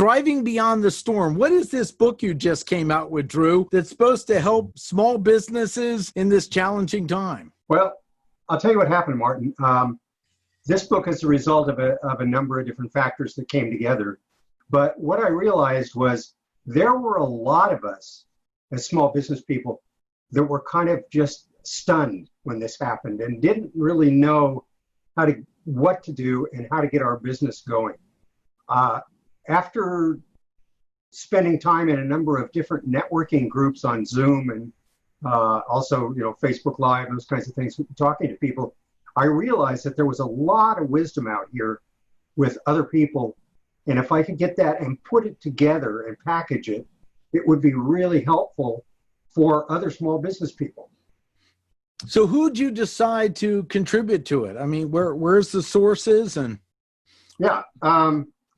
Thriving Beyond the Storm. What is this book you just came out with, Drew, that's supposed to help small businesses in this challenging time? Well, I'll tell you what happened, Martin. This book is the result of a number of different factors that came together. But what I realized was there were a lot of us as small business people that were kind of just stunned when this happened and didn't really know what to do and how to get our business going. After spending time in a number of different networking groups on Zoom and also, Facebook Live, those kinds of things, talking to people, I realized that there was a lot of wisdom out here with other people. And if I could get that and put it together and package it, it would be really helpful for other small business people. So who'd you decide to contribute to it? I mean, where's the sources? And yeah,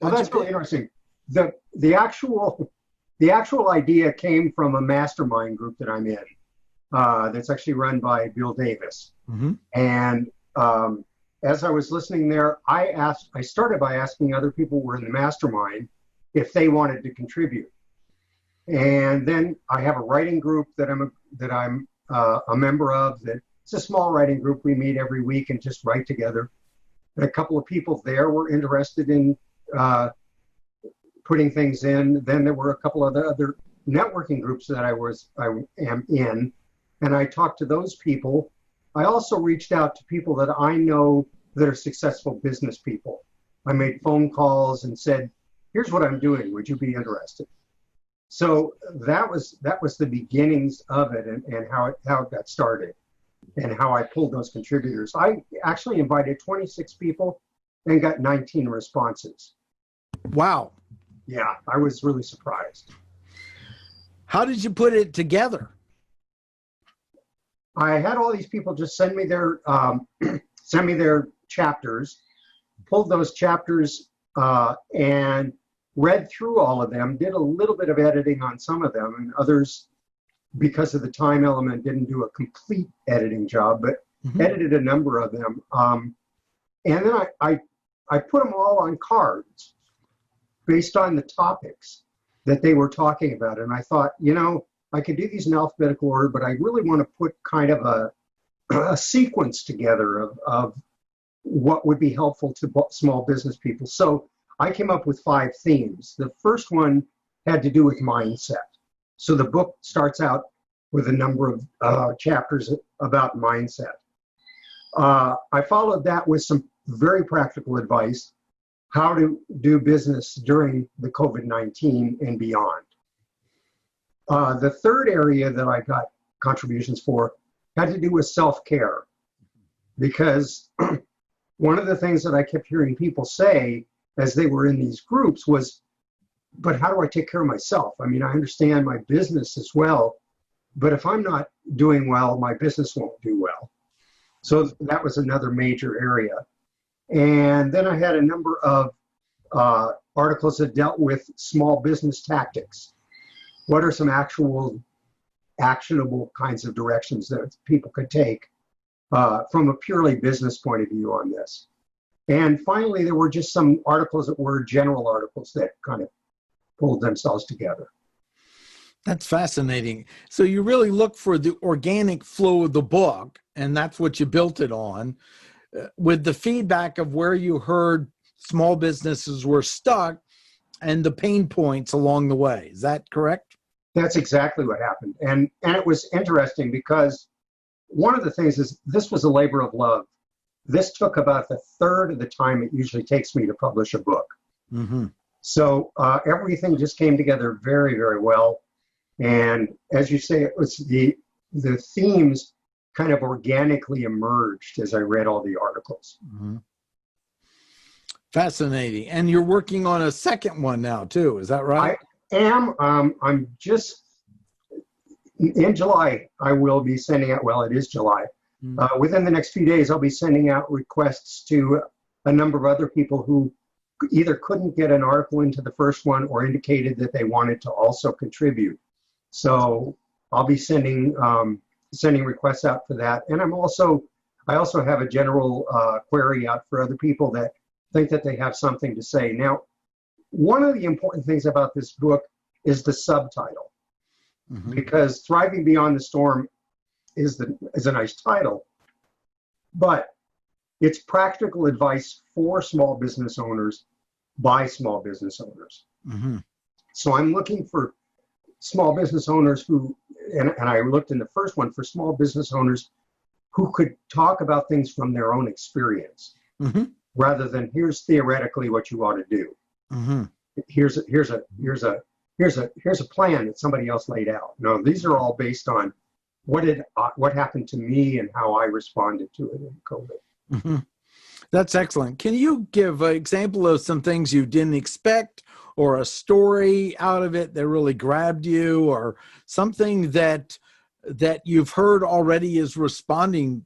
well, that's really interesting. The actual idea came from a mastermind group that I'm in. That's actually run by Bill Davis. Mm-hmm. And as I was listening there, I started by asking other people who were in the mastermind if they wanted to contribute. And then I have a writing group that I'm a member of. It's a small writing group. We meet every week and just write together. And a couple of people there were interested in putting things in. Then there were a couple of other networking groups that I am in, and I talked to those people. I also reached out to people that I know that are successful business people. I made phone calls and said, "Here's what I'm doing. Would you be interested?" So that was the beginnings of it, and how it got started, and how I pulled those contributors. I actually invited 26 people and got 19 responses. Wow. Yeah, I was really surprised. How did you put it together? I had all these people just send me their chapters, pulled those chapters and read through all of them, did a little bit of editing on some of them, and others, because of the time element, didn't do a complete editing job, but edited a number of them. And then I put them all on cards based on the topics that they were talking about. And I thought, I could do these in alphabetical order, but I really want to put kind of a sequence together of what would be helpful to small business people. So I came up with 5 themes. The first one had to do with mindset. So the book starts out with a number of chapters about mindset. I followed that with some very practical advice, how to do business during the COVID-19 and beyond. The third area that I got contributions for had to do with self-care, because one of the things that I kept hearing people say as they were in these groups was, but how do I take care of myself? I mean, I understand my business as well, but if I'm not doing well, my business won't do well. So that was another major area. And then I had a number of articles that dealt with small business tactics. What are some actual actionable kinds of directions that people could take from a purely business point of view on this? And finally, there were just some articles that were general articles that kind of pulled themselves together. That's fascinating. So you really look for the organic flow of the book, and that's what you built it on, with the feedback of where you heard small businesses were stuck and the pain points along the way. Is that correct? That's exactly what happened. And it was interesting because one of the things is this was a labor of love. This took about the third of the time it usually takes me to publish a book. Mm-hmm. So everything just came together very, very well. And as you say, it was the themes kind of organically emerged as I read all the articles. Mm-hmm. Fascinating. And you're working on a second one now too, is that right? I am. I'm just, in July, I will be sending out, well, it is July. Mm-hmm. Within the next few days, I'll be sending out requests to a number of other people who either couldn't get an article into the first one or indicated that they wanted to also contribute. So I'll be sending requests out for that. And I also have a general query out for other people that think that they have something to say. Now, one of the important things about this book is the subtitle, because Thriving Beyond the Storm is a nice title, but it's practical advice for small business owners by small business owners. So I'm looking for small business owners who, and I looked in the first one for small business owners who could talk about things from their own experience, rather than here's theoretically what you ought to do. Here's a plan that somebody else laid out. No, these are all based on what happened to me and how I responded to it in COVID. That's excellent. Can you give an example of some things you didn't expect, or a story out of it that really grabbed you, or something that you've heard already is responding,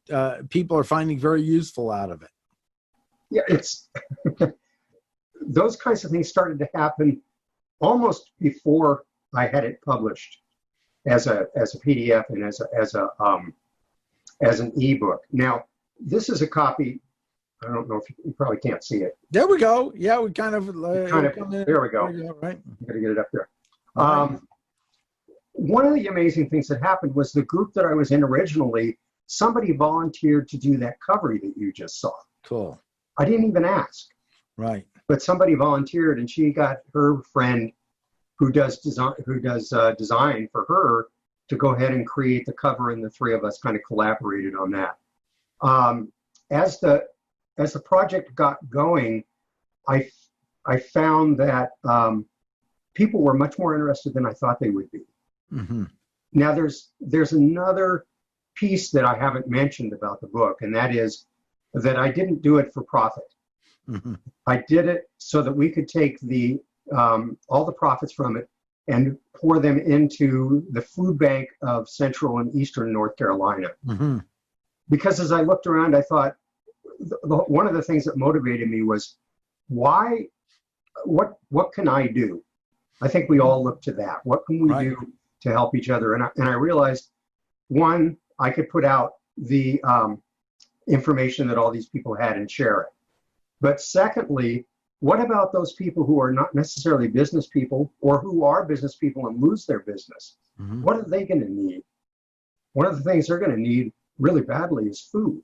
people are finding very useful out of it? Yeah, it's those kinds of things started to happen almost before I had it published as a PDF and as an ebook. Now, this is a copy. I don't know if you probably can't see it. There we go. Yeah, we kind of there we go. Right. You got to get it up there. One of the amazing things that happened was the group that I was in originally, somebody volunteered to do that cover that you just saw. Cool. I didn't even ask. Right. But somebody volunteered, and she got her friend who does design for her to go ahead and create the cover, and the three of us kind of collaborated on that. As the project got going, I found that people were much more interested than I thought they would be. Now, there's another piece that I haven't mentioned about the book, and that is that I didn't do it for profit. I did it so that we could take all the profits from it and pour them into the food bank of Central and Eastern North Carolina. Because as I looked around, I thought, one of the things that motivated me was, what can I do? I think we all look to that. What can we do to help each other? And I realized, one, I could put out the information that all these people had and share it. But secondly, what about those people who are not necessarily business people, or who are business people and lose their business? What are they going to need? One of the things they're going to need really badly is food.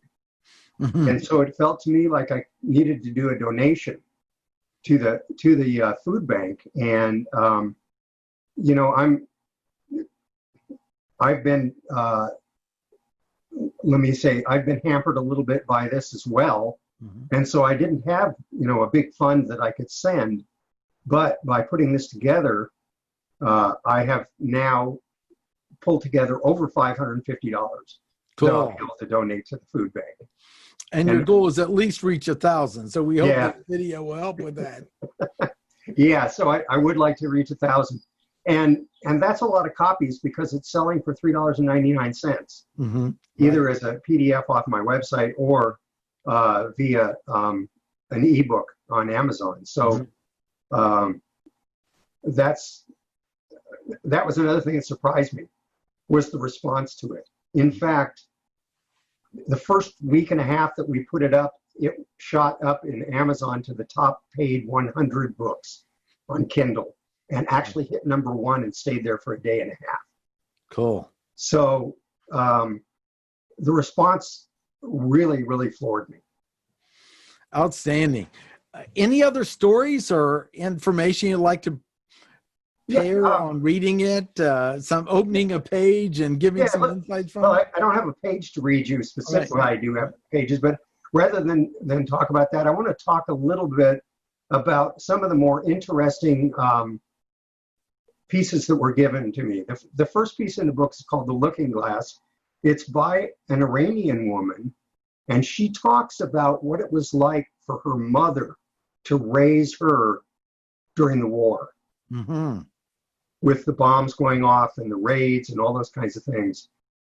And so it felt to me like I needed to do a donation to the food bank. And I've been hampered a little bit by this as well. And so I didn't have a big fund that I could send, but by putting this together, I have now pulled together over $550 that I'll be able to donate to the food bank. And your goal is at least reach 1,000. So we hope that video will help with that. Yeah, so I would like to reach 1,000. And that's a lot of copies, because it's selling for $3.99, either as a PDF off my website or via an ebook on Amazon. So that was another thing that surprised me, was the response to it. In fact, the first week and a half that we put it up, it shot up in Amazon to the top paid 100 books on Kindle, and actually hit #1 and stayed there for a day and a half. Cool. So the response really, really floored me. Outstanding. Any other stories or information you'd like to share on reading it? Some opening a page and giving some insights from it? I don't have a page to read you specifically. Right. I do have pages, but rather than talk about that, I want to talk a little bit about some of the more interesting pieces that were given to me. The first piece in the book is called The Looking Glass. It's by an Iranian woman, and she talks about what it was like for her mother to raise her during the war, with the bombs going off and the raids and all those kinds of things.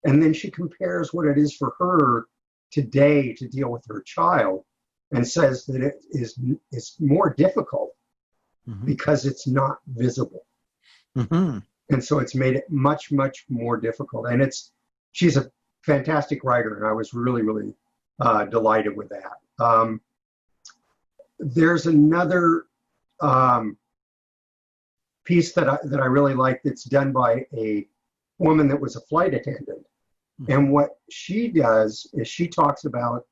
And then she compares what it is for her today to deal with her child, and says that it's more difficult because it's not visible. And so it's made it much, much more difficult. And she's a fantastic writer, and I was really, really delighted with that. There's another piece that I really like that's done by a woman that was a flight attendant. And what she does is she talks about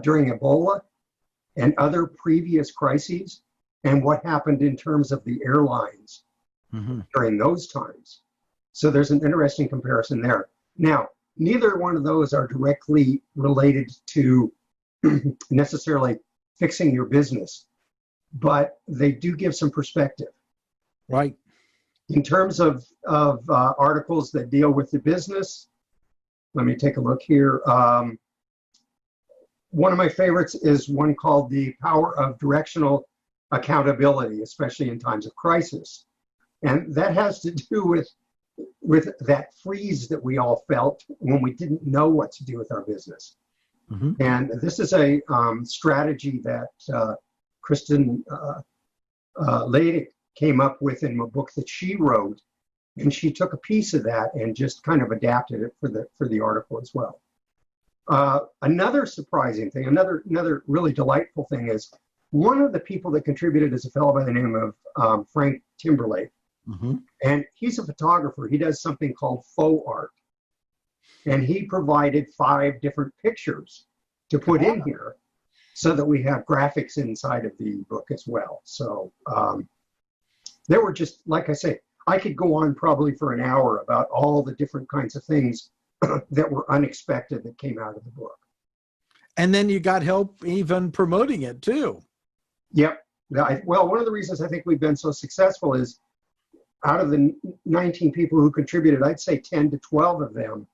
during Ebola and other previous crises and what happened in terms of the airlines during those times. So there's an interesting comparison there. Now, neither one of those are directly related to necessarily fixing your business, but they do give some perspective. Right. In terms of articles that deal with the business, let me take a look here. One of my favorites is one called The Power of Directional Accountability, especially in times of crisis. And that has to do with that freeze that we all felt when we didn't know what to do with our business. And this is a strategy that Kristen Leidig came up with in a book that she wrote, and she took a piece of that and just kind of adapted it for the article as well. Another surprising thing, another really delightful thing is one of the people that contributed is a fellow by the name of Frank Timberlake, and he's a photographer. He does something called faux art, and he provided 5 different pictures to put in here so that we have graphics inside of the book as well. So there were just, like I say, I could go on probably for an hour about all the different kinds of things that were unexpected that came out of the book. And then you got help even promoting it too. Yep. Well, one of the reasons I think we've been so successful is out of the 19 people who contributed, I'd say 10 to 12 of them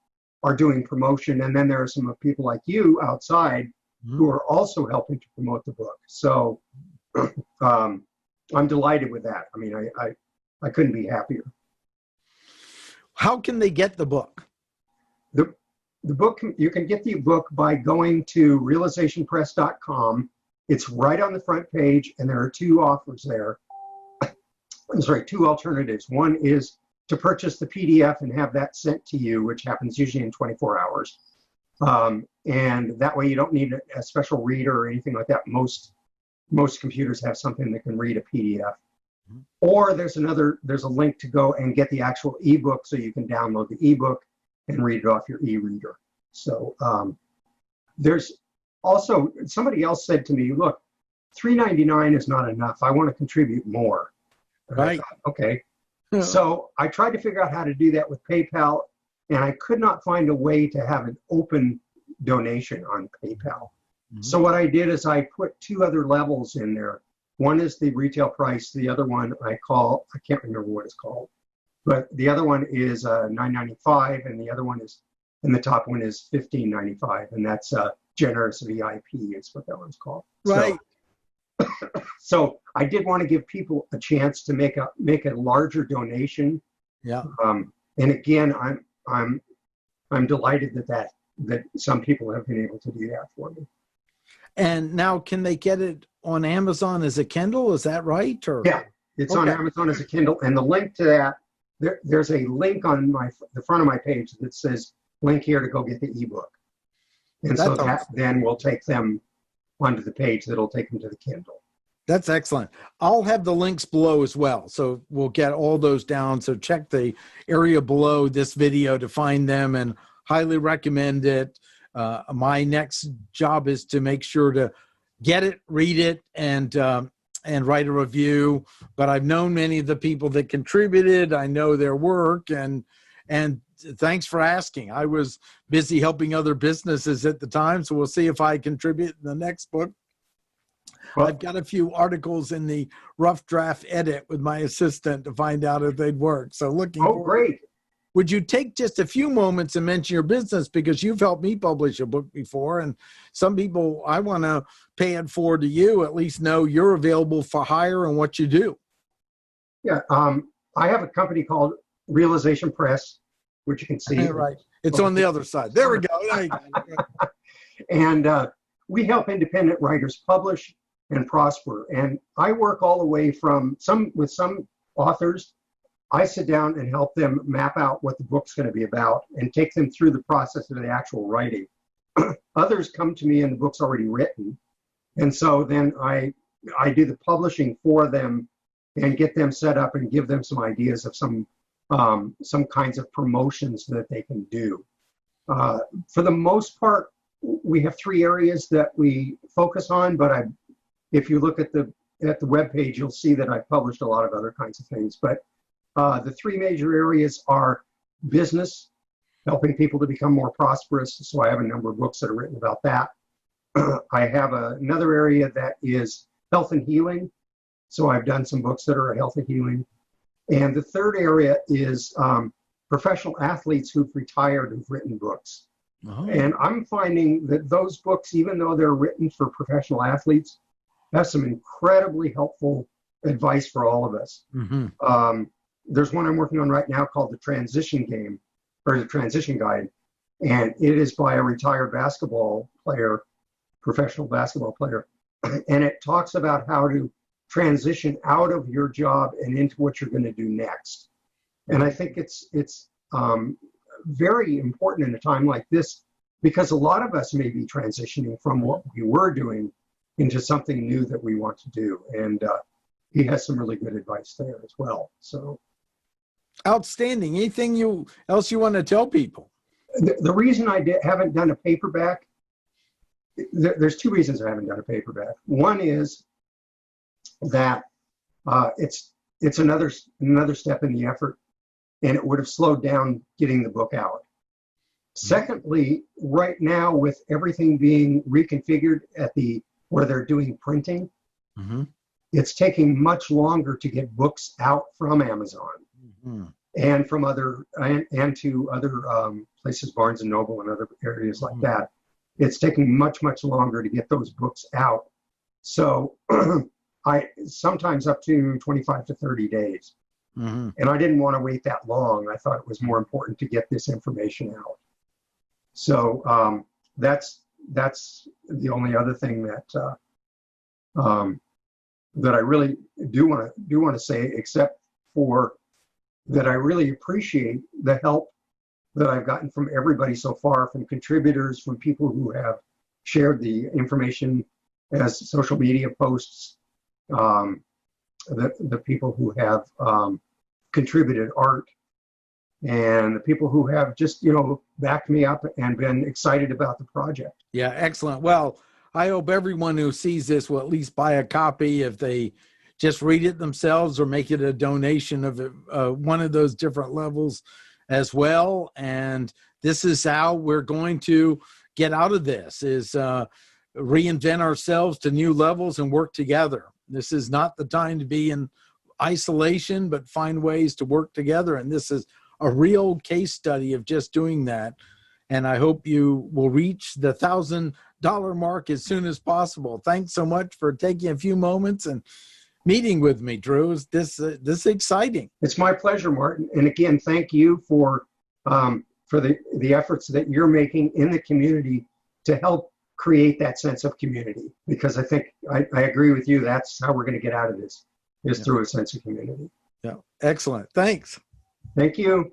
are doing promotion. And then there are some people like you outside who are also helping to promote the book. So I'm delighted with that. I mean, I couldn't be happier. How can they get the book? The book, you can get the book by going to realizationpress.com. It's right on the front page, and there are 2 offers there. I'm sorry, 2 alternatives. One is to purchase the PDF and have that sent to you, which happens usually in 24 hours. And that way you don't need a special reader or anything like that. Most computers have something that can read a PDF. Or there's a link to go and get the actual ebook, so you can download the ebook and read it off your e-reader. So there's also, somebody else said to me, look, $3.99 is not enough. I want to contribute more. Right. Thought, okay. So I tried to figure out how to do that with PayPal, and I could not find a way to have an open donation on PayPal. So what I did is I put 2 other levels in there. One is the retail price. The other one I can't remember what it's called, but the other one is $9.95, and the other one is, and the top one is $15.95, and that's generous VIP is what that one's called. Right. So I did want to give people a chance to make a larger donation. Yeah. And again, I'm delighted that some people have been able to do that for me. And now, can they get it on Amazon as a Kindle? Is that right? Or yeah, it's on Amazon as a Kindle, and the link to that, there's a link on the front of my page that says link here to go get the ebook, and that's so that awesome. Then will take them onto the page that'll take them to the Kindle. That's excellent. I'll have the links below as well, so we'll get all those down. So check the area below this video to find them, and highly recommend it. My next job is to make sure to get it, read it, and write a review. But I've known many of the people that contributed. I know their work, and thanks for asking. I was busy helping other businesses at the time, so we'll see if I contribute in the next book. Well, I've got a few articles in the rough draft edit with my assistant to find out if they'd work. So looking forward. Great. Would you take just a few moments and mention your business, because you've helped me publish a book before, and some people I want to pay it forward to you, at least know you're available for hire and what you do. Yeah, I have a company called Realization Press, which you can see. Right. It's on the other side. There we go. There you go. And we help independent writers publish and prosper. And I work all the way from with some authors. I sit down and help them map out what the book's going to be about and take them through the process of the actual writing. Others come to me and the book's already written. And so then I do the publishing for them and get them set up and give them some ideas of some kinds of promotions that they can do. For the most part, we have 3 areas that we focus on, but if you look at the webpage, you'll see that I've published a lot of other kinds of things. But the 3 major areas are business, helping people to become more prosperous. So I have a number of books that are written about that. I have another area that is health and healing. So I've done some books that are health and healing. And the third area is professional athletes who've retired who've written books. Oh. And I'm finding that those books, even though they're written for professional athletes, have some incredibly helpful advice for all of us. Mm-hmm. There's one I'm working on right now called The Transition Game, or The Transition Guide. And it is by a retired professional basketball player. And it talks about how to transition out of your job and into what you're going to do next. And I think it's very important in a time like this, because a lot of us may be transitioning from what we were doing into something new that we want to do. And he has some really good advice there as well. So outstanding. Anything else you want to tell people? The reason I haven't done a paperback, there's 2 reasons I haven't done a paperback. One is that it's another step in the effort, and it would have slowed down getting the book out. Secondly, right now with everything being reconfigured at where they're doing printing, mm-hmm. It's taking much longer to get books out from Amazon mm-hmm. and from and to other places, Barnes and Noble and other areas like mm-hmm. that. It's taking much longer to get those books out. So sometimes up to 25 to 30 days. Mm-hmm. And I didn't want to wait that long. I thought it was more important to get this information out. So that's the only other thing that that I really do want to say, except for that I really appreciate the help that I've gotten from everybody so far, from contributors, from people who have shared the information as social media posts, the people who have contributed art, and the people who have just, backed me up and been excited about the project. Yeah, excellent. Well, I hope everyone who sees this will at least buy a copy if they just read it themselves or make it a donation of one of those different levels as well. And this is how we're going to get out of this, is reinvent ourselves to new levels and work together. This is not the time to be in isolation, but find ways to work together. And this is a real case study of just doing that. And I hope you will reach the $1,000 mark as soon as possible. Thanks so much for taking a few moments and meeting with me, Drew. This is exciting. It's my pleasure, Martin. And again, thank you for the efforts that you're making in the community to help create that sense of community. Because I think I agree with you. That's how we're going to get out of this, is through a sense of community. Yeah, excellent. Thanks. Thank you.